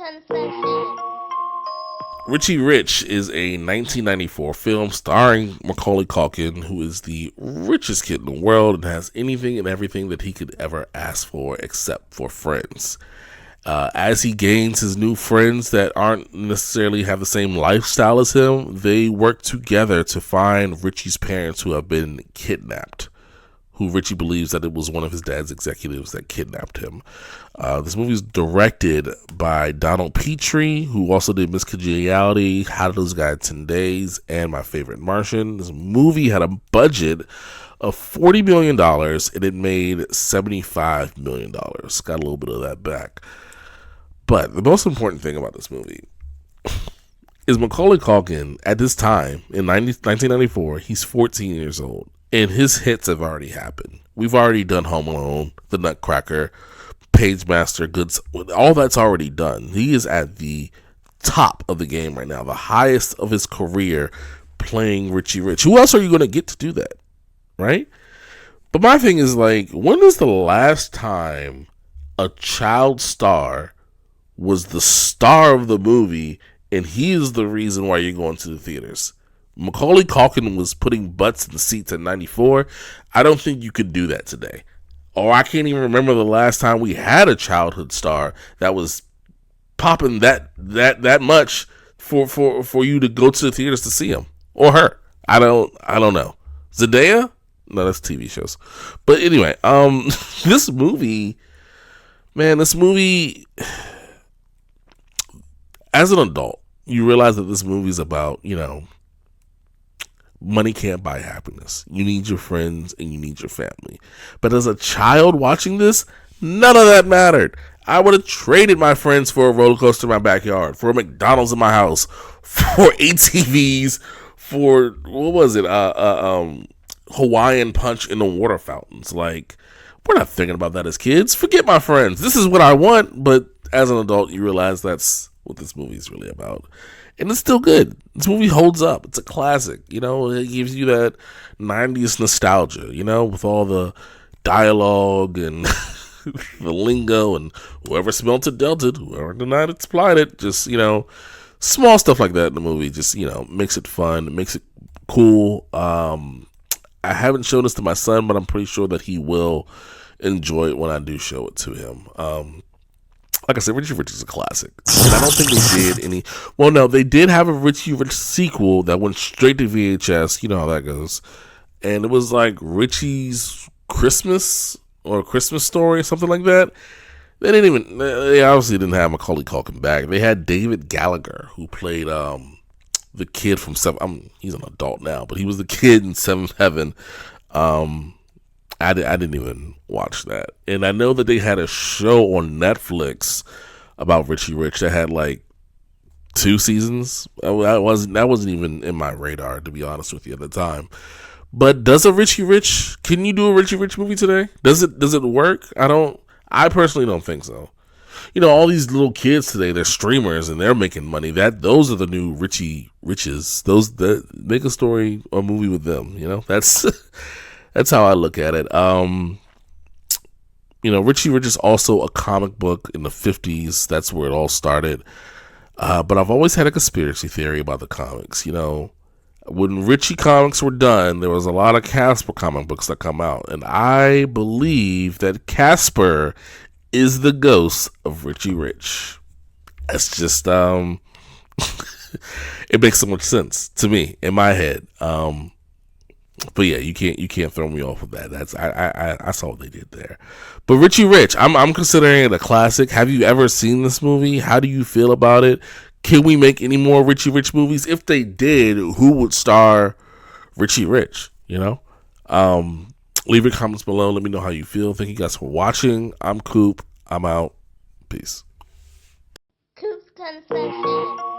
Concessions. Richie Rich is a 1994 film starring Macaulay Culkin, who is the richest kid in the world and has anything and everything that he could ever ask for except for friends. As he gains his new friends that aren't necessarily have the same lifestyle as him, they work together to find Richie's parents who have been kidnapped, who Richie believes that it was one of his dad's executives that kidnapped him. This movie is directed by Donald Petrie, who also did Miss Congeniality, How to Lose a Guy in 10 Days, and My Favorite Martian. This movie had a budget of $40 million, and it made $75 million. Got a little bit of that back. But the most important thing about this movie is Macaulay Culkin, at this time, in 1994, he's 14 years old. And his hits have already happened. We've already done Home Alone, The Nutcracker, Pagemaster, Goods. All that's already done. He is at the top of the game right now, the highest of his career, playing Richie Rich. Who else are you going to get to do that, right? But my thing is, like, when is the last time a child star was the star of the movie and he is the reason why you're going to the theaters? Macaulay Culkin was putting butts in the seats at 94. I don't think you could do that today. Or I can't even remember the last time we had a childhood star that was popping that much for you to go to the theaters to see him or her. I don't know. Zendaya? No, that's TV shows. But anyway, this movie, as an adult, you realize that this movie is about, money can't buy happiness. You need your friends and you need your family. But as a child watching this, none of that mattered. I would have traded my friends for a roller coaster in my backyard, for a McDonald's in my house, for ATVs, for Hawaiian Punch in the water fountains. Like, we're not thinking about that as kids. Forget my friends. This is what I want. But as an adult, you realize that's what this movie is really about. And it's still good. This movie holds up. It's a classic. It gives you that 90s nostalgia, with all the dialogue and the lingo and whoever smelt it dealt it, whoever denied it supplied it. Just, small stuff like that in the movie just, makes it fun, makes it cool. I haven't shown this to my son, but I'm pretty sure that he will enjoy it when I do show it to him. Like I said, Richie Rich is a classic. And I don't think they did any... Well, no, they did have a Richie Rich sequel that went straight to VHS. You know how that goes. And it was like Richie's Christmas or Christmas Story or something like that. They obviously didn't have Macaulay Culkin back. They had David Gallagher, who played the kid from he's an adult now, but he was the kid in Seventh Heaven. I didn't even watch that. And I know that they had a show on Netflix about Richie Rich that had like 2 seasons. That wasn't even in my radar, to be honest with you, at the time. But can you do a Richie Rich movie today? Does it work? I personally don't think so. All these little kids today, they're streamers and they're making money. Those are the new Richie Riches. Those that make a story or movie with them. That's how I look at it. Richie Rich is also a comic book in the 50s. That's where it all started. But I've always had a conspiracy theory about the comics. When Richie comics were done, there was a lot of Casper comic books that come out. And I believe that Casper is the ghost of Richie Rich. That's just, it makes so much sense to me in my head. But yeah, you can't throw me off with that. I saw what they did there. But Richie Rich, I'm considering it a classic. Have you ever seen this movie? How do you feel about it? Can we make any more Richie Rich movies? If they did, who would star Richie Rich? Leave your comments below. Let me know how you feel. Thank you guys for watching. I'm Coop. I'm out. Peace. Coops Concessions.